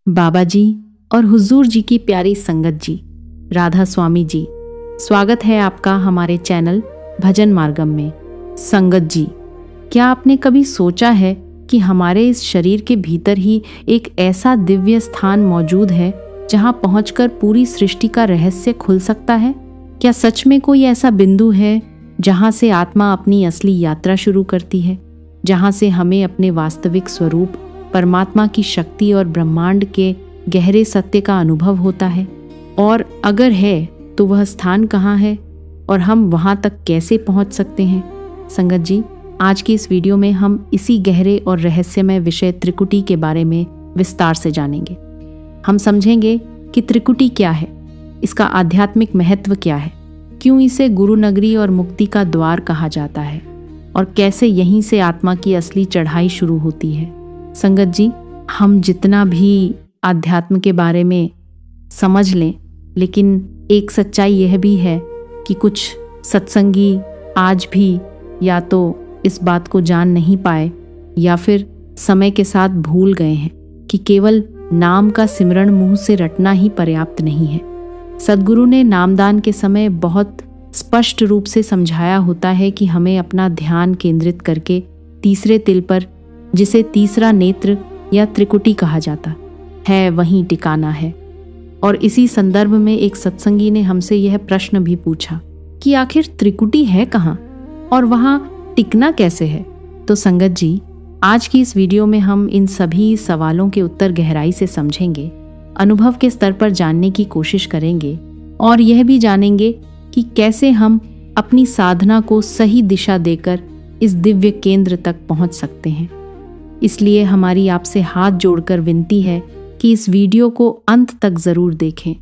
बाबा जी और हुजूर जी की प्यारी संगत जी, राधा स्वामी जी, स्वागत है आपका हमारे चैनल भजन मार्गम में। संगत जी, क्या आपने कभी सोचा है कि हमारे इस शरीर के भीतर ही एक ऐसा दिव्य स्थान मौजूद है जहां पहुंचकर पूरी सृष्टि का रहस्य खुल सकता है? क्या सच में कोई ऐसा बिंदु है जहां से आत्मा अपनी असली यात्रा शुरू करती है, जहां से हमें अपने वास्तविक स्वरूप परमात्मा की शक्ति और ब्रह्मांड के गहरे सत्य का अनुभव होता है? और अगर है तो वह स्थान कहाँ है और हम वहां तक कैसे पहुंच सकते हैं? संगत जी, आज की इस वीडियो में हम इसी गहरे और रहस्यमय विषय त्रिकुटी के बारे में विस्तार से जानेंगे। हम समझेंगे कि त्रिकुटी क्या है, इसका आध्यात्मिक महत्व क्या है, क्यों इसे गुरु नगरी और मुक्ति का द्वार कहा जाता है और कैसे यहीं से आत्मा की असली चढ़ाई शुरू होती है। संगत जी, हम जितना भी आध्यात्म के बारे में समझ लें, लेकिन एक सच्चाई यह भी है कि कुछ सत्संगी आज भी या तो इस बात को जान नहीं पाए या फिर समय के साथ भूल गए हैं कि केवल नाम का सिमरण मुंह से रटना ही पर्याप्त नहीं है। सद्गुरु ने नामदान के समय बहुत स्पष्ट रूप से समझाया होता है कि हमें अपना ध्यान केंद्रित करके तीसरे तिल पर, जिसे तीसरा नेत्र या त्रिकुटी कहा जाता है, वहीं टिकाना है। और इसी संदर्भ में एक सत्संगी ने हमसे यह प्रश्न भी पूछा कि आखिर त्रिकुटी है कहाँ और वहाँ टिकना कैसे है? तो संगत जी, आज की इस वीडियो में हम इन सभी सवालों के उत्तर गहराई से समझेंगे, अनुभव के स्तर पर जानने की कोशिश करेंगे और यह भी जानेंगे कि कैसे हम अपनी साधना को सही दिशा देकर इस दिव्य केंद्र तक पहुंच सकते हैं। इसलिए हमारी आपसे हाथ जोड़कर विनती है कि इस वीडियो को अंत तक जरूर देखें।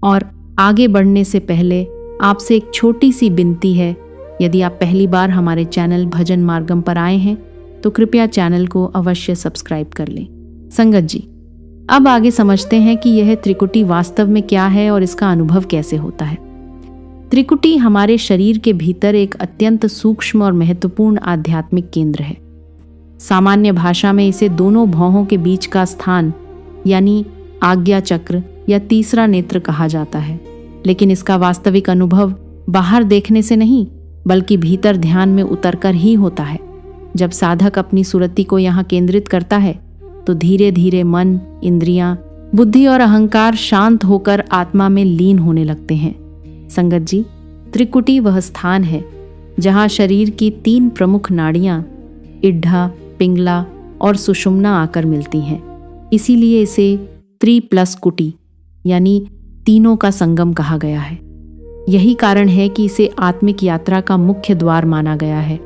और आगे बढ़ने से पहले आपसे एक छोटी सी विनती है, यदि आप पहली बार हमारे चैनल भजन मार्गम पर आए हैं तो कृपया चैनल को अवश्य सब्सक्राइब कर लें। संगत जी, अब आगे समझते हैं कि यह त्रिकुटी वास्तव में क्या है और इसका अनुभव कैसे होता है। त्रिकुटी हमारे शरीर के भीतर एक अत्यंत सूक्ष्म और महत्वपूर्ण आध्यात्मिक केंद्र है। सामान्य भाषा में इसे दोनों भौहों के बीच का स्थान यानी आज्ञा चक्र या तीसरा नेत्र कहा जाता है, लेकिन इसका वास्तविक अनुभव बाहर देखने से नहीं बल्कि भीतर ध्यान में उतरकर ही होता है। जब साधक अपनी सुरति को यहाँ केंद्रित करता है तो धीरे धीरे मन, इंद्रियां, बुद्धि और अहंकार शांत होकर आत्मा में लीन होने लगते हैं। संगत जी, त्रिकुटी वह स्थान है जहाँ शरीर की 3 प्रमुख नाड़ियां इड्ढा, पिंगला और सुषुम्ना आकर मिलती हैं। इसीलिए इसे त्रिप्लस कुटी यानी तीनों का संगम कहा गया है। यही कारण है कि इसे आत्मिक यात्रा का मुख्य द्वार माना गया है,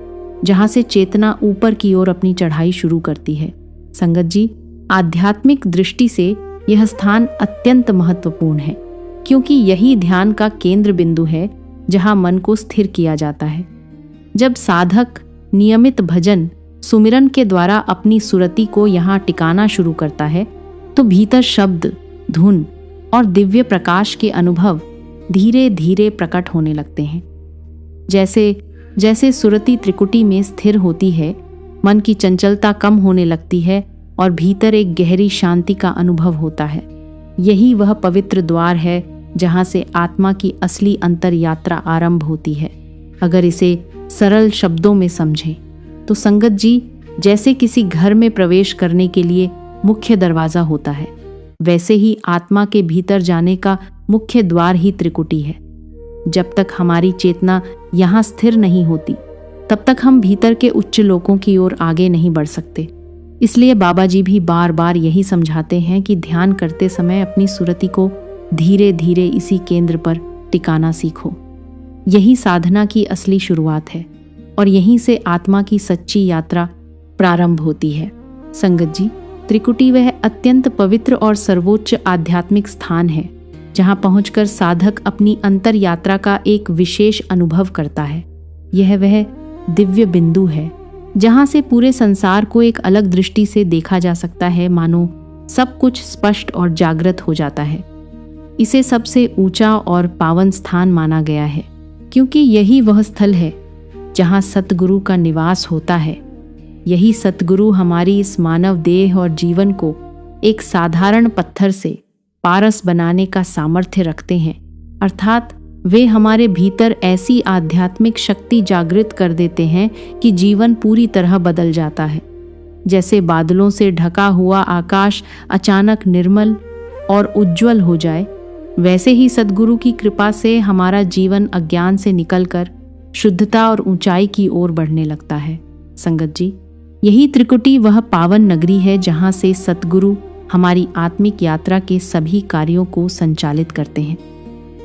जहां से चेतना ऊपर की ओर अपनी चढ़ाई शुरू करती है। संगत जी, आध्यात्मिक दृष्टि से यह स्थान अत्यंत महत्वपूर्ण है, क्योंकि यही ध्यान का केंद्र बिंदु है जहां मन को स्थिर किया जाता है। जब साधक नियमित भजन सुमिरन के द्वारा अपनी सुरति को यहाँ टिकाना शुरू करता है तो भीतर शब्द, धुन और दिव्य प्रकाश के अनुभव धीरे धीरे प्रकट होने लगते हैं। जैसे जैसे सुरति त्रिकुटी में स्थिर होती है, मन की चंचलता कम होने लगती है और भीतर एक गहरी शांति का अनुभव होता है। यही वह पवित्र द्वार है जहाँ से आत्मा की असली अंतर यात्रा आरंभ होती है। अगर इसे सरल शब्दों में समझें तो संगत जी, जैसे किसी घर में प्रवेश करने के लिए मुख्य दरवाजा होता है, वैसे ही आत्मा के भीतर जाने का मुख्य द्वार ही त्रिकुटी है। जब तक हमारी चेतना यहाँ स्थिर नहीं होती, तब तक हम भीतर के उच्च लोकों की ओर आगे नहीं बढ़ सकते। इसलिए बाबा जी भी बार बार यही समझाते हैं कि ध्यान करते समय अपनी सुरति को धीरे धीरे इसी केंद्र पर टिकाना सीखो। यही साधना की असली शुरुआत है और यहीं से आत्मा की सच्ची यात्रा प्रारंभ होती है। संगत जी, त्रिकुटी वह अत्यंत पवित्र और सर्वोच्च आध्यात्मिक स्थान है जहां पहुंचकर साधक अपनी अंतर यात्रा का एक विशेष अनुभव करता है। यह वह दिव्य बिंदु है जहां से पूरे संसार को एक अलग दृष्टि से देखा जा सकता है, मानो सब कुछ स्पष्ट और जागृत हो जाता है। इसे सबसे ऊंचा और पावन स्थान माना गया है, क्योंकि यही वह स्थल है जहाँ सतगुरु का निवास होता है। यही सतगुरु हमारी इस मानव देह और जीवन को एक साधारण पत्थर से पारस बनाने का सामर्थ्य रखते हैं, अर्थात वे हमारे भीतर ऐसी आध्यात्मिक शक्ति जागृत कर देते हैं कि जीवन पूरी तरह बदल जाता है। जैसे बादलों से ढका हुआ आकाश अचानक निर्मल और उज्जवल हो जाए, वैसे ही सद्गुरु की कृपा से हमारा जीवन अज्ञान से निकलकर शुद्धता और ऊंचाई की ओर बढ़ने लगता है। संगत जी, यही त्रिकुटी वह पावन नगरी है जहां से सद्गुरु हमारी आत्मिक यात्रा के सभी कार्यों को संचालित करते हैं।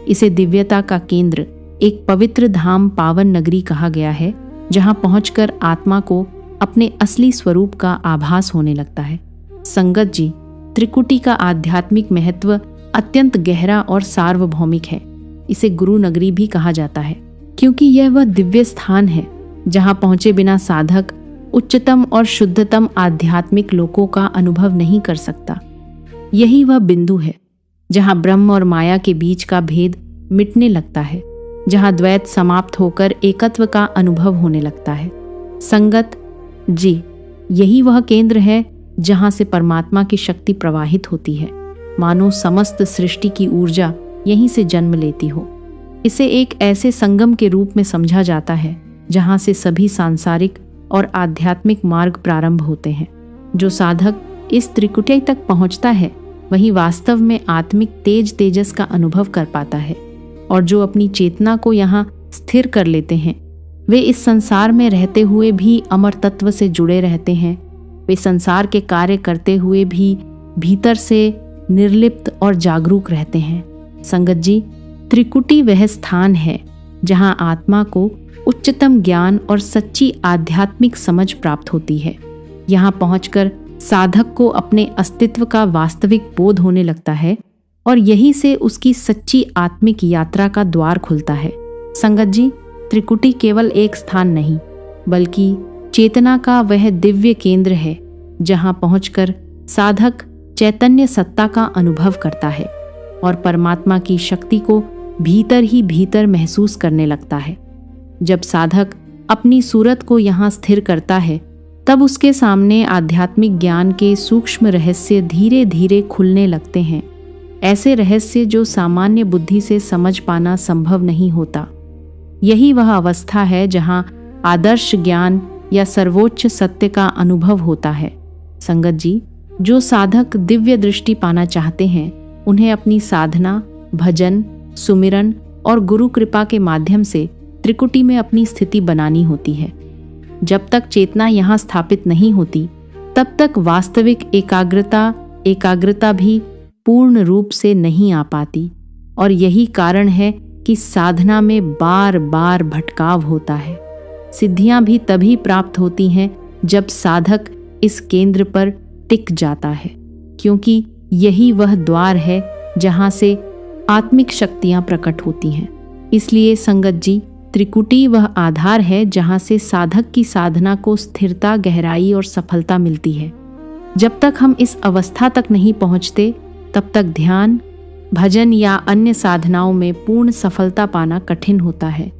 इसे दिव्यता का केंद्र, एक पवित्र धाम, पावन नगरी कहा गया है, जहां पहुंचकर आत्मा को अपने असली स्वरूप का आभास होने लगता है। संगत जी, त्रिकुटी का आध्यात्मिक महत्व अत्यंत गहरा और सार्वभौमिक है। इसे गुरु नगरी भी कहा जाता है, क्योंकि यह वह दिव्य स्थान है जहां पहुंचे बिना साधक उच्चतम और शुद्धतम आध्यात्मिक लोकों का अनुभव नहीं कर सकता। यही वह बिंदु है जहां ब्रह्म और माया के बीच का भेद मिटने लगता है, जहां द्वैत समाप्त होकर एकत्व का अनुभव होने लगता है। संगत जी, यही वह केंद्र है जहां से परमात्मा की शक्ति प्रवाहित होती है, मानो समस्त सृष्टि की ऊर्जा यहीं से जन्म लेती हो। इसे एक ऐसे संगम के रूप में समझा जाता है जहां से सभी सांसारिक और आध्यात्मिक मार्ग प्रारंभ होते हैं। जो साधक इस त्रिकुटी तक पहुंचता है वही वास्तव में आत्मिक तेजस का अनुभव कर पाता है, और जो अपनी चेतना को यहाँ स्थिर कर लेते हैं वे इस संसार में रहते हुए भी अमर तत्व से जुड़े रहते हैं। वे संसार के कार्य करते हुए भी भीतर से निर्लिप्त और जागरूक रहते हैं। संगत जी, त्रिकुटी वह स्थान है जहाँ आत्मा को उच्चतम ज्ञान और सच्ची आध्यात्मिक समझ प्राप्त होती है। यहाँ पहुंचकर साधक को अपने अस्तित्व का वास्तविक बोध होने लगता है और यहीं से उसकी सच्ची आत्मिक यात्रा का द्वार खुलता है। संगत जी, त्रिकुटी केवल एक स्थान नहीं बल्कि चेतना का वह दिव्य केंद्र है जहाँ पहुंचकर साधक चैतन्य सत्ता का अनुभव करता है और परमात्मा की शक्ति को भीतर ही भीतर महसूस करने लगता है। जब साधक अपनी सूरत को यहाँ स्थिर करता है तब उसके सामने आध्यात्मिक ज्ञान के सूक्ष्म रहस्य धीरे धीरे खुलने लगते हैं, ऐसे रहस्य जो सामान्य बुद्धि से समझ पाना संभव नहीं होता। यही वह अवस्था है जहाँ आदर्श ज्ञान या सर्वोच्च सत्य का अनुभव होता है। संगत जी, जो साधक दिव्य दृष्टि पाना चाहते हैं उन्हें अपनी साधना, भजन, सुमिरन और गुरु कृपा के माध्यम से त्रिकुटी में अपनी स्थिति बनानी होती है। जब तक चेतना यहाँ स्थापित नहीं होती तब तक वास्तविक एकाग्रता भी पूर्ण रूप से नहीं आ पाती, और यही कारण है कि साधना में बार बार भटकाव होता है। सिद्धियां भी तभी प्राप्त होती हैं जब साधक इस केंद्र पर टिक जाता है, क्योंकि यही वह द्वार है जहां से आत्मिक शक्तियां प्रकट होती हैं। इसलिए संगत जी, त्रिकुटी वह आधार है जहां से साधक की साधना को स्थिरता, गहराई और सफलता मिलती है। जब तक हम इस अवस्था तक नहीं पहुंचते तब तक ध्यान, भजन या अन्य साधनाओं में पूर्ण सफलता पाना कठिन होता है।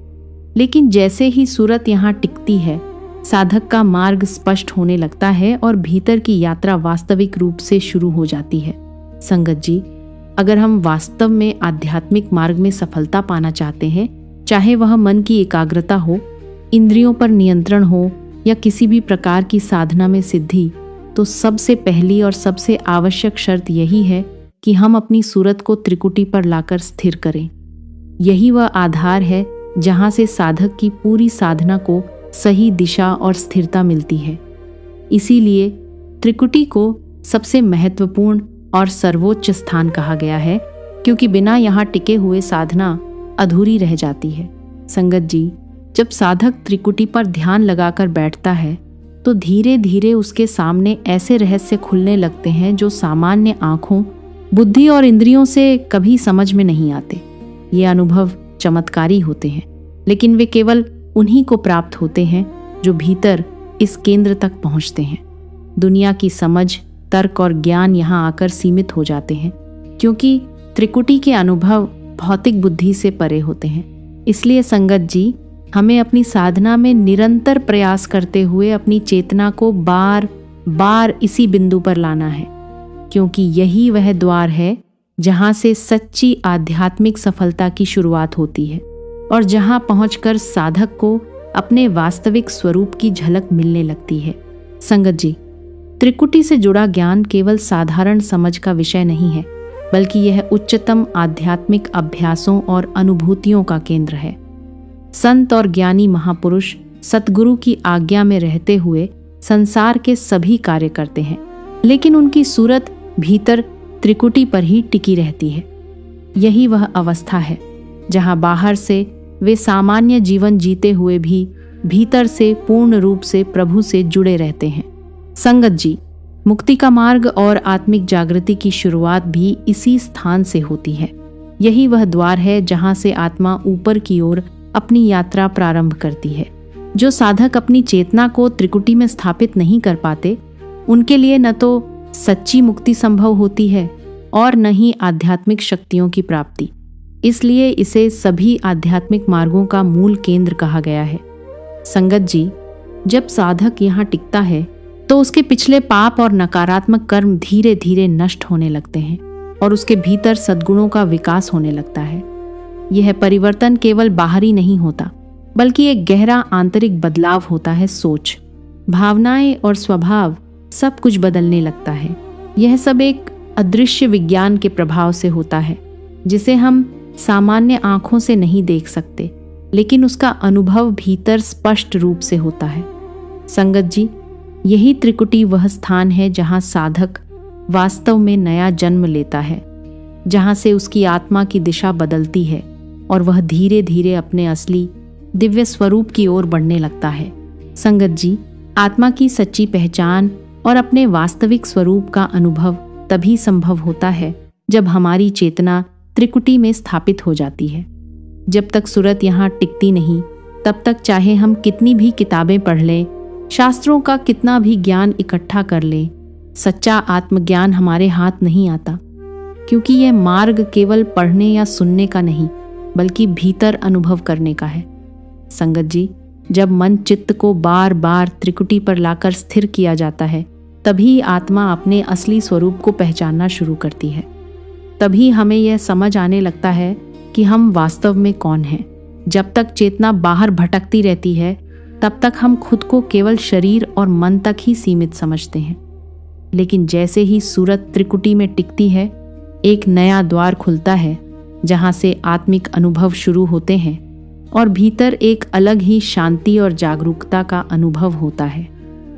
लेकिन जैसे ही सूरत यहाँ टिकती है, साधक का मार्ग स्पष्ट होने लगता है और भीतर की यात्रा वास्तविक रूप से शुरू हो जाती है। संगत जी, अगर हम वास्तव में आध्यात्मिक मार्ग में सफलता पाना चाहते हैं, चाहे वह मन की एकाग्रता हो, इंद्रियों पर नियंत्रण हो या किसी भी प्रकार की साधना में सिद्धि, तो सबसे पहली और सबसे आवश्यक शर्त यही है कि हम अपनी सूरत को त्रिकुटी पर लाकर स्थिर करें। यही वह आधार है जहां से साधक की पूरी साधना को सही दिशा और स्थिरता मिलती है। इसीलिए त्रिकुटी को सबसे महत्वपूर्ण और सर्वोच्च स्थान कहा गया है, क्योंकि बिना यहाँ टिके हुए साधना अधूरी रह जाती है। संगत जी, जब साधक त्रिकुटी पर ध्यान लगाकर बैठता है तो धीरे धीरे उसके सामने ऐसे रहस्य खुलने लगते हैं जो सामान्य आंखों, बुद्धि और इंद्रियों से कभी समझ में नहीं आते। ये अनुभव चमत्कारी होते हैं, लेकिन वे केवल उन्हीं को प्राप्त होते हैं जो भीतर इस केंद्र तक पहुंचते हैं। दुनिया की समझ, तर्क और ज्ञान यहाँ आकर सीमित हो जाते हैं, क्योंकि त्रिकुटी के अनुभव भौतिक बुद्धि से परे होते हैं। इसलिए संगत जी, हमें अपनी साधना में निरंतर प्रयास करते हुए अपनी चेतना को बार बार इसी बिंदु पर लाना है, क्योंकि यही वह द्वार है जहाँ से सच्ची आध्यात्मिक सफलता की शुरुआत होती है और जहाँ पहुंचकर साधक को अपने वास्तविक स्वरूप की झलक मिलने लगती है। संगत जी, त्रिकुटी से जुड़ा ज्ञान केवल साधारण समझ का विषय नहीं है, बल्कि यह उच्चतम आध्यात्मिक अभ्यासों और अनुभूतियों का केंद्र है। संत और ज्ञानी महापुरुष सतगुरु की आज्ञा में रहते हुए संसार के सभी कार्य करते हैं, लेकिन उनकी सूरत भीतर त्रिकुटी पर ही टिकी रहती है। यही वह अवस्था है जहाँ बाहर से वे सामान्य जीवन जीते हुए भी भीतर से पूर्ण रूप से प्रभु से जुड़े रहते हैं। संगत जी, मुक्ति का मार्ग और आत्मिक जागृति की शुरुआत भी इसी स्थान से होती है। यही वह द्वार है जहाँ से आत्मा ऊपर की ओर अपनी यात्रा प्रारंभ करती है। जो साधक अपनी चेतना को त्रिकुटी में स्थापित नहीं कर पाते, उनके लिए न तो सच्ची मुक्ति संभव होती है और न ही आध्यात्मिक शक्तियों की प्राप्ति। इसलिए इसे सभी आध्यात्मिक मार्गों का मूल केंद्र कहा गया है। संगत जी, जब साधक यहाँ टिकता है तो उसके पिछले पाप और नकारात्मक कर्म धीरे धीरे नष्ट होने लगते हैं और उसके भीतर सद्गुणों का विकास होने लगता है। यह परिवर्तन केवल बाहरी नहीं होता, बल्कि एक गहरा आंतरिक बदलाव होता है। सोच, भावनाएं और स्वभाव सब कुछ बदलने लगता है। यह सब एक अदृश्य विज्ञान के प्रभाव से होता है, जिसे हम सामान्य आंखों से नहीं देख सकते, लेकिन उसका अनुभव भीतर स्पष्ट रूप से होता है। संगत जी, यही त्रिकुटी वह स्थान है जहाँ साधक वास्तव में नया जन्म लेता है, जहाँ से उसकी आत्मा की दिशा बदलती है और वह धीरे धीरे अपने असली दिव्य स्वरूप की ओर बढ़ने लगता है। संगत जी, आत्मा की सच्ची पहचान और अपने वास्तविक स्वरूप का अनुभव तभी संभव होता है जब हमारी चेतना त्रिकुटी में स्थापित हो जाती है। जब तक सूरत यहाँ टिकती नहीं, तब तक चाहे हम कितनी भी किताबें पढ़ लें, शास्त्रों का कितना भी ज्ञान इकट्ठा कर लें, सच्चा आत्मज्ञान हमारे हाथ नहीं आता, क्योंकि यह मार्ग केवल पढ़ने या सुनने का नहीं, बल्कि भीतर अनुभव करने का है। संगत जी, जब मन चित्त को बार बार त्रिकुटी पर लाकर स्थिर किया जाता है, तभी आत्मा अपने असली स्वरूप को पहचानना शुरू करती है। तभी हमें यह समझ आने लगता है कि हम वास्तव में कौन हैं। जब तक चेतना बाहर भटकती रहती है, तब तक हम खुद को केवल शरीर और मन तक ही सीमित समझते हैं। लेकिन जैसे ही सूरत त्रिकुटी में टिकती है, एक नया द्वार खुलता है जहाँ से आत्मिक अनुभव शुरू होते हैं और भीतर एक अलग ही शांति और जागरूकता का अनुभव होता है।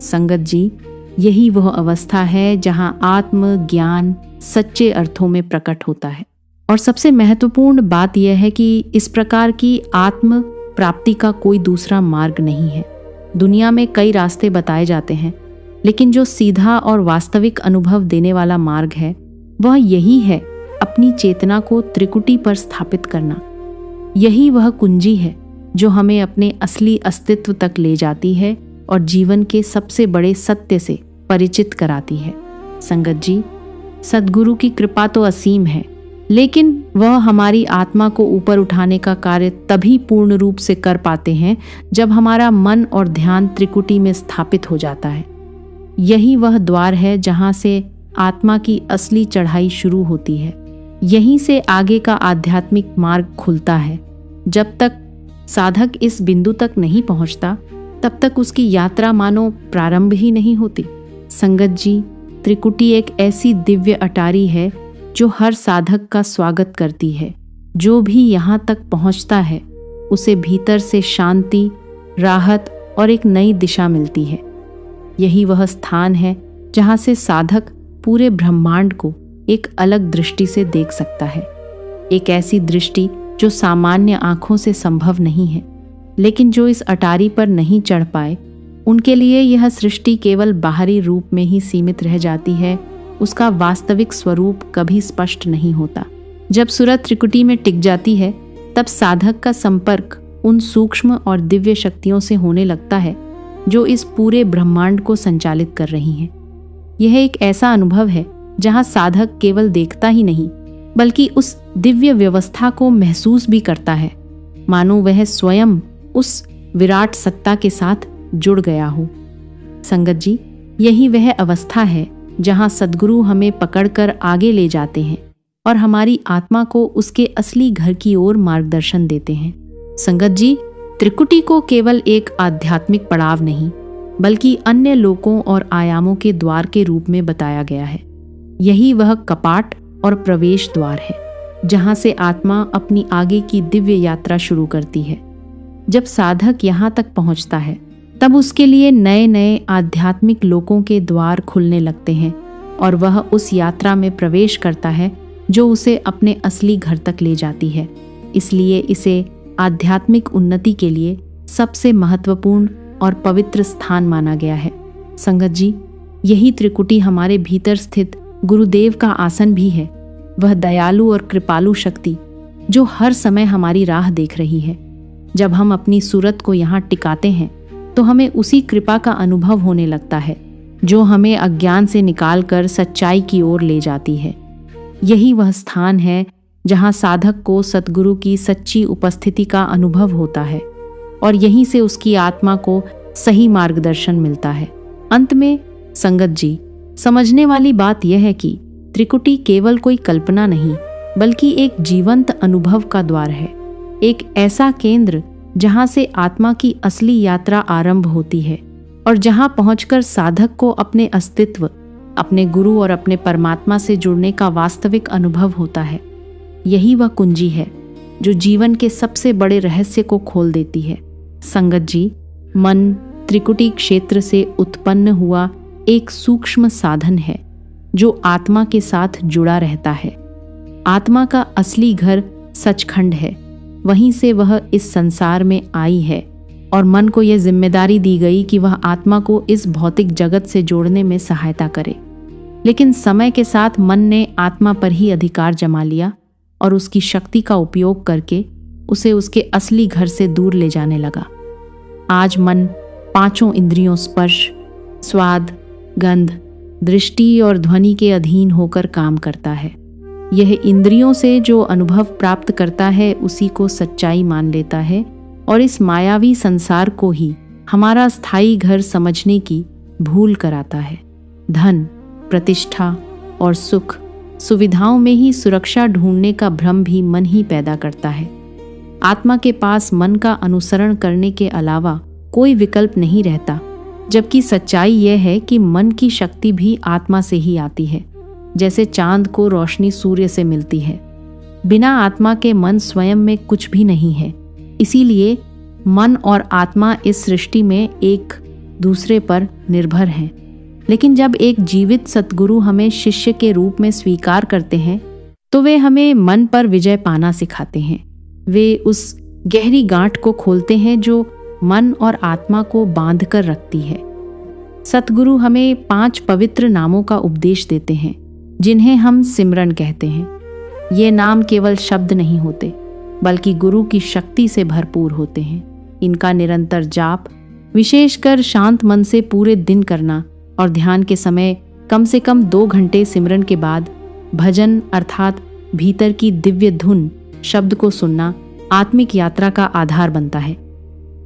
संगत जी, यही वह अवस्था है जहाँ आत्म ज्ञान सच्चे अर्थों में प्रकट होता है। और सबसे महत्वपूर्ण बात यह है कि इस प्रकार की आत्म प्राप्ति का कोई दूसरा मार्ग नहीं है। दुनिया में कई रास्ते बताए जाते हैं, लेकिन जो सीधा और वास्तविक अनुभव देने वाला मार्ग है, वह यही है, अपनी चेतना को त्रिकुटी पर स्थापित करना। यही वह कुंजी है जो हमें अपने असली अस्तित्व तक ले जाती है और जीवन के सबसे बड़े सत्य से परिचित कराती है। संगत जी, सद्गुरु की कृपा तो असीम है, लेकिन वह हमारी आत्मा को ऊपर उठाने का कार्य तभी पूर्ण रूप से कर पाते हैं जब हमारा मन और ध्यान त्रिकुटी में स्थापित हो जाता है। यही वह द्वार है जहाँ से आत्मा की असली चढ़ाई शुरू होती है। यहीं से आगे का आध्यात्मिक मार्ग खुलता है। जब तक साधक इस बिंदु तक नहीं पहुंचता, तब तक उसकी यात्रा मानो प्रारंभ ही नहीं होती। संगत जी, त्रिकुटी एक ऐसी दिव्य अटारी है जो हर साधक का स्वागत करती है। जो भी यहाँ तक पहुँचता है, उसे भीतर से शांति, राहत और एक नई दिशा मिलती है। यही वह स्थान है जहाँ से साधक पूरे ब्रह्मांड को एक अलग दृष्टि से देख सकता है। एक ऐसी दृष्टि जो सामान्य आंखों से संभव नहीं है, लेकिन जो इस अटारी पर नहीं चढ़ पाए, उनके लिए यह सृष्टि केवल बाहरी रूप में ही सीमित रह जाती है। उसका वास्तविक स्वरूप कभी स्पष्ट नहीं होता। जब सूरत त्रिकुटी में टिक जाती है, तब साधक का संपर्क उन सूक्ष्म और दिव्य शक्तियों से होने लगता है जो इस पूरे ब्रह्मांड को संचालित कर रही हैं। यह एक ऐसा अनुभव है जहां साधक केवल देखता ही नहीं, बल्कि उस दिव्य व्यवस्था को महसूस भी करता है, मानो वह स्वयं उस विराट सत्ता के साथ जुड़ गया हो। संगत जी, यही वह अवस्था है जहाँ सद्गुरु हमें पकड़कर आगे ले जाते हैं और हमारी आत्मा को उसके असली घर की ओर मार्गदर्शन देते हैं। संगत जी, त्रिकुटी को केवल एक आध्यात्मिक पड़ाव नहीं बल्कि अन्य लोकों और आयामों के द्वार के रूप में बताया गया है। यही वह कपाट और प्रवेश द्वार है जहाँ से आत्मा अपनी आगे की दिव्य यात्रा शुरू करती है। जब साधक यहाँ तक पहुँचता है तब उसके लिए नए नए आध्यात्मिक लोकों के द्वार खुलने लगते हैं और वह उस यात्रा में प्रवेश करता है जो उसे अपने असली घर तक ले जाती है। इसलिए इसे आध्यात्मिक उन्नति के लिए सबसे महत्वपूर्ण और पवित्र स्थान माना गया है। संगत जी, यही त्रिकुटी हमारे भीतर स्थित गुरुदेव का आसन भी है। वह दयालु और कृपालु शक्ति जो हर समय हमारी राह देख रही है। जब हम अपनी सूरत को यहाँ टिकाते हैं तो हमें उसी कृपा का अनुभव होने लगता है जो हमें अज्ञान से निकालकर सच्चाई की ओर ले जाती है। यही वह स्थान है जहाँ साधक को सद्गुरु की सच्ची उपस्थिति का अनुभव होता है और यहीं से उसकी आत्मा को सही मार्गदर्शन मिलता है। अंत में संगत जी, समझने वाली बात यह है कि त्रिकुटी केवल कोई कल्पना नहीं बल्कि एक जीवंत अनुभव का द्वार है। एक ऐसा केंद्र जहाँ से आत्मा की असली यात्रा आरंभ होती है और जहाँ पहुंचकर साधक को अपने अस्तित्व, अपने गुरु और अपने परमात्मा से जुड़ने का वास्तविक अनुभव होता है। यही वह कुंजी है जो जीवन के सबसे बड़े रहस्य को खोल देती है। संगत जी, मन त्रिकुटी क्षेत्र से उत्पन्न हुआ एक सूक्ष्म साधन है जो आत्मा के साथ जुड़ा रहता है। आत्मा का असली घर सचखंड है, वहीं से वह इस संसार में आई है और मन को यह जिम्मेदारी दी गई कि वह आत्मा को इस भौतिक जगत से जोड़ने में सहायता करे। लेकिन समय के साथ मन ने आत्मा पर ही अधिकार जमा लिया और उसकी शक्ति का उपयोग करके उसे उसके असली घर से दूर ले जाने लगा। आज मन पांचों इंद्रियों स्पर्श, स्वाद, गंध, दृष्टि और ध्वनि के अधीन होकर काम करता है। यह इंद्रियों से जो अनुभव प्राप्त करता है उसी को सच्चाई मान लेता है और इस मायावी संसार को ही हमारा स्थायी घर समझने की भूल कराता है। धन, प्रतिष्ठा और सुख, सुविधाओं में ही सुरक्षा ढूंढने का भ्रम भी मन ही पैदा करता है। आत्मा के पास मन का अनुसरण करने के अलावा कोई विकल्प नहीं रहता, जबकि सच्चाई यह है कि मन की शक्ति भी आत्मा से ही आती है। जैसे चांद को रोशनी सूर्य से मिलती है, बिना आत्मा के मन स्वयं में कुछ भी नहीं है। इसीलिए मन और आत्मा इस सृष्टि में एक दूसरे पर निर्भर हैं। लेकिन जब एक जीवित सद्गुरु हमें शिष्य के रूप में स्वीकार करते हैं तो वे हमें मन पर विजय पाना सिखाते हैं। वे उस गहरी गांठ को खोलते हैं जो मन और आत्मा को बांध कर रखती है। सतगुरु हमें 5 पवित्र नामों का उपदेश देते हैं जिन्हें हम सिमरन कहते हैं। ये नाम केवल शब्द नहीं होते बल्कि गुरु की शक्ति से भरपूर होते हैं। इनका निरंतर जाप, विशेषकर शांत मन से पूरे दिन करना और ध्यान के समय कम से कम 2 घंटे सिमरन के बाद भजन अर्थात भीतर की दिव्य धुन शब्द को सुनना आत्मिक यात्रा का आधार बनता है।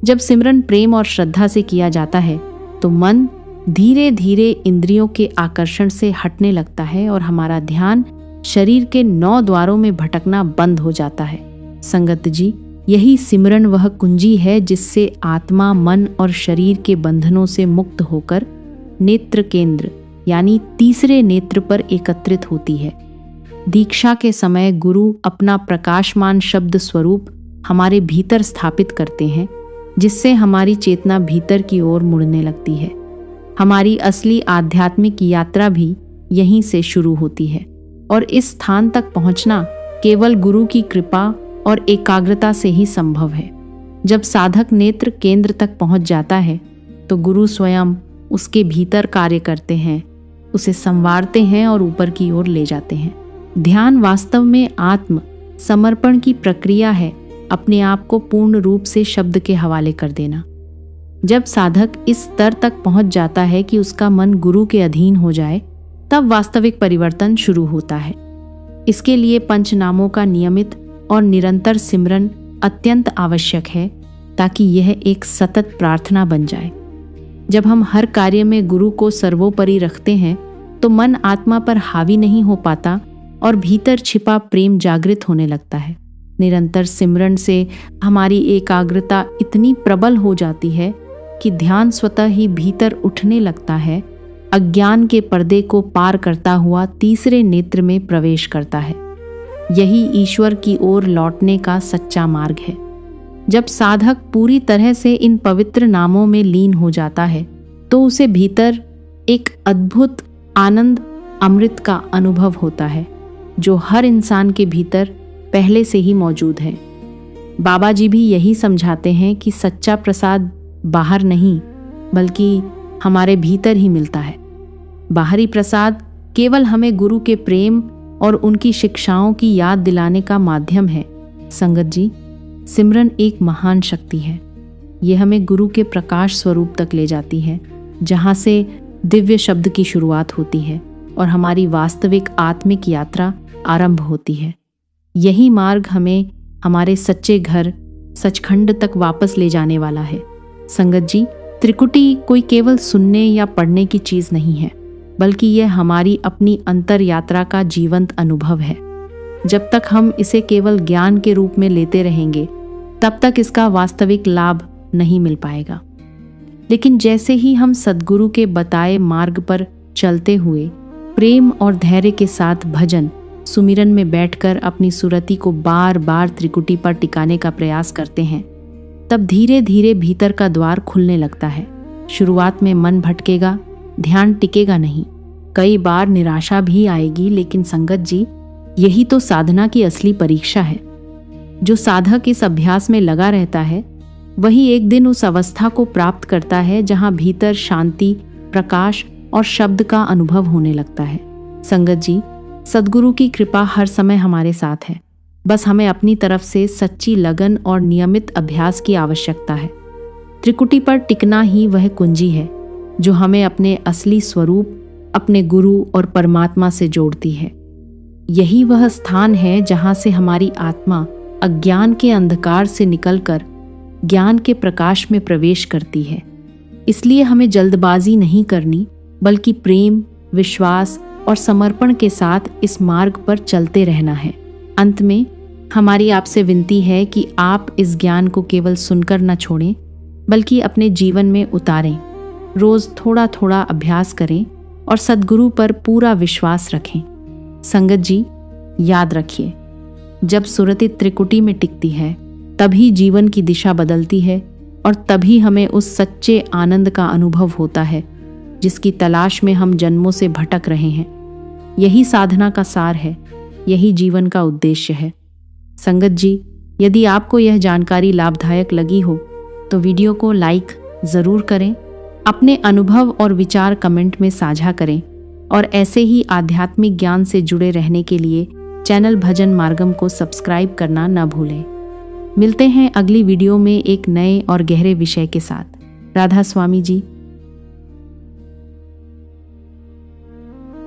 जब सिमरन प्रेम और श्रद्धा से किया जाता है तो मन धीरे धीरे इंद्रियों के आकर्षण से हटने लगता है और हमारा ध्यान शरीर के 9 द्वारों में भटकना बंद हो जाता है। संगत जी, यही सिमरन वह कुंजी है जिससे आत्मा मन और शरीर के बंधनों से मुक्त होकर नेत्र केंद्र यानी तीसरे नेत्र पर एकत्रित होती है। दीक्षा के समय गुरु अपना प्रकाशमान शब्द स्वरूप हमारे भीतर स्थापित करते हैं जिससे हमारी चेतना भीतर की ओर मुड़ने लगती है। हमारी असली आध्यात्मिक यात्रा भी यहीं से शुरू होती है और इस स्थान तक पहुंचना केवल गुरु की कृपा और एकाग्रता से ही संभव है। जब साधक नेत्र केंद्र तक पहुंच जाता है तो गुरु स्वयं उसके भीतर कार्य करते हैं, उसे संवारते हैं और ऊपर की ओर ले जाते हैं। ध्यान वास्तव में आत्म समर्पण की प्रक्रिया है, अपने आप को पूर्ण रूप से शब्द के हवाले कर देना। जब साधक इस स्तर तक पहुंच जाता है कि उसका मन गुरु के अधीन हो जाए, तब वास्तविक परिवर्तन शुरू होता है। इसके लिए पंचनामों का नियमित और निरंतर सिमरन अत्यंत आवश्यक है ताकि यह एक सतत प्रार्थना बन जाए। जब हम हर कार्य में गुरु को सर्वोपरि रखते हैं तो मन आत्मा पर हावी नहीं हो पाता और भीतर छिपा प्रेम जागृत होने लगता है। निरंतर सिमरन से हमारी एकाग्रता इतनी प्रबल हो जाती है कि ध्यान स्वतः ही भीतर उठने लगता है, अज्ञान के पर्दे को पार करता हुआ तीसरे नेत्र में प्रवेश करता है। यही ईश्वर की ओर लौटने का सच्चा मार्ग है। जब साधक पूरी तरह से इन पवित्र नामों में लीन हो जाता है तो उसे भीतर एक अद्भुत आनंद अमृत का अनुभव होता है, जो हर इंसान के भीतर पहले से ही मौजूद है। बाबा जी भी यही समझाते हैं कि सच्चा प्रसाद बाहर नहीं बल्कि हमारे भीतर ही मिलता है। बाहरी प्रसाद केवल हमें गुरु के प्रेम और उनकी शिक्षाओं की याद दिलाने का माध्यम है। संगत जी, सिमरन एक महान शक्ति है। ये हमें गुरु के प्रकाश स्वरूप तक ले जाती है, जहाँ से दिव्य शब्द की शुरुआत होती है और हमारी वास्तविक आत्मिक यात्रा आरंभ होती है। यही मार्ग हमें हमारे सच्चे घर सचखंड तक वापस ले जाने वाला है। संगत जी, त्रिकुटी कोई केवल सुनने या पढ़ने की चीज नहीं है, बल्कि यह हमारी अपनी अंतर यात्रा का जीवंत अनुभव है। जब तक हम इसे केवल ज्ञान के रूप में लेते रहेंगे, तब तक इसका वास्तविक लाभ नहीं मिल पाएगा। लेकिन जैसे ही हम सद्गुरु के बताए मार्ग पर चलते हुए प्रेम और धैर्य के साथ भजन सुमिरन में बैठकर अपनी सुरति को बार बार त्रिकुटी पर टिकाने का प्रयास करते हैं, तब धीरे धीरे भीतर का द्वार खुलने लगता है। शुरुआत में मन भटकेगा, ध्यान टिकेगा नहीं, कई बार निराशा भी आएगी, लेकिन संगत जी, यही तो साधना की असली परीक्षा है। जो साधक इस अभ्यास में लगा रहता है वही एक दिन उस अवस्था को प्राप्त करता है जहां भीतर शांति, प्रकाश और शब्द का अनुभव होने लगता है। संगत जी, सद्गुरु की कृपा हर समय हमारे साथ है। बस हमें अपनी तरफ से सच्ची लगन और नियमित अभ्यास की आवश्यकता है। त्रिकुटी पर टिकना ही वह कुंजी है जो हमें अपने असली स्वरूप, अपने गुरु और परमात्मा से जोड़ती है। यही वह स्थान है जहां से हमारी आत्मा अज्ञान के अंधकार से निकलकर ज्ञान के प्रकाश में प्रवेश करती है। इसलिए हमें जल्दबाजी नहीं करनी, बल्कि प्रेम, विश्वास और समर्पण के साथ इस मार्ग पर चलते रहना है। अंत में हमारी आपसे विनती है कि आप इस ज्ञान को केवल सुनकर न छोड़ें, बल्कि अपने जीवन में उतारें। रोज थोड़ा थोड़ा अभ्यास करें और सद्गुरु पर पूरा विश्वास रखें। संगत जी, याद रखिए, जब सुरति त्रिकुटी में टिकती है तभी जीवन की दिशा बदलती है और तभी हमें उस सच्चे आनंद का अनुभव होता है जिसकी तलाश में हम जन्मों से भटक रहे हैं। यही साधना का सार है, यही जीवन का उद्देश्य है। संगत जी, यदि आपको यह जानकारी लाभदायक लगी हो तो वीडियो को लाइक ज़रूर करें, अपने अनुभव और विचार कमेंट में साझा करें और ऐसे ही आध्यात्मिक ज्ञान से जुड़े रहने के लिए चैनल भजन मार्गम को सब्सक्राइब करना न भूलें। मिलते हैं अगली वीडियो में एक नए और गहरे विषय के साथ। राधा स्वामी जी।